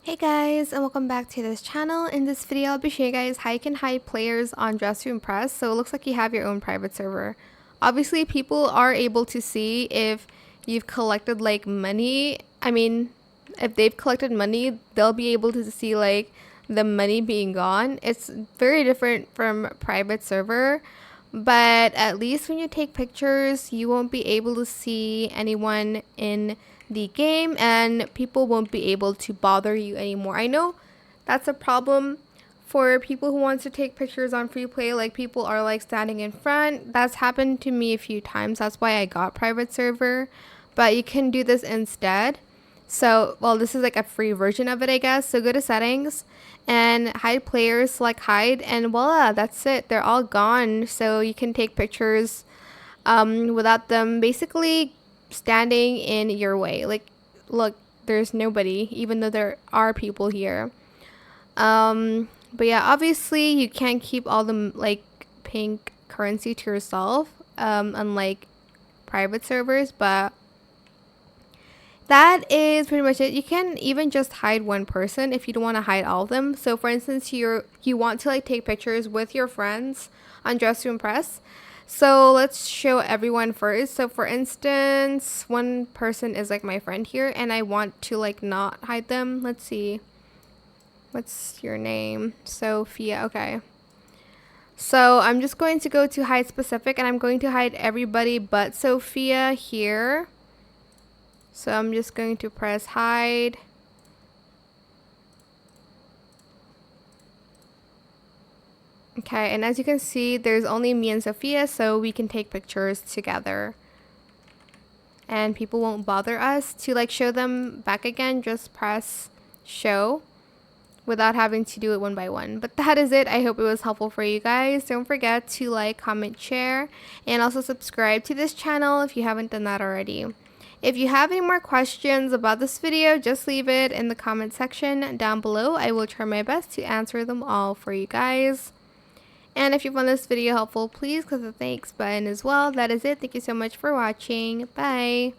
Hey guys, and welcome back to this channel. In this video, I'll be showing you guys how you can hide players on Dress to Impress. So it looks like you have your own private server. Obviously, people are able to see if you've collected like money. If they've collected money, they'll be able to see like the money being gone. It's very different from private server, but at least when you take pictures, you won't be able to see anyone in the game and people won't be able to bother you anymore. I know that's a problem for people who want to take pictures on Freeplay, like people are like standing in front. That's happened to me a few times. That's why I got private server, but you can do this instead. So, well, this is like a free version of it, I guess. So go to settings and hide players, select hide, and voila, that's it. They're all gone. So you can take pictures without them basically standing in your way. Like, look, there's nobody, even though there are people here. But yeah, obviously you can't keep all the like pink currency to yourself, unlike private servers, but that is pretty much it. You can even just hide one person if you don't want to hide all of them. So for instance, you want to like take pictures with your friends on Dress to Impress. So let's show everyone first. So for instance, one person is like my friend here and I want to like not hide them. Let's see. What's your name? Sophia. Okay. So I'm just going to go to hide specific and I'm going to hide everybody but Sophia here. So I'm just going to press hide. Okay, and as you can see, there's only me and Sophia, so we can take pictures together. And people won't bother us. To like show them back again, just press show without having to do it one by one. But that is it. I hope it was helpful for you guys. Don't forget to like, comment, share, and also subscribe to this channel if you haven't done that already. If you have any more questions about this video, just leave it in the comment section down below. I will try my best to answer them all for you guys. And if you found this video helpful, please click the thanks button as well. That is it. Thank you so much for watching. Bye.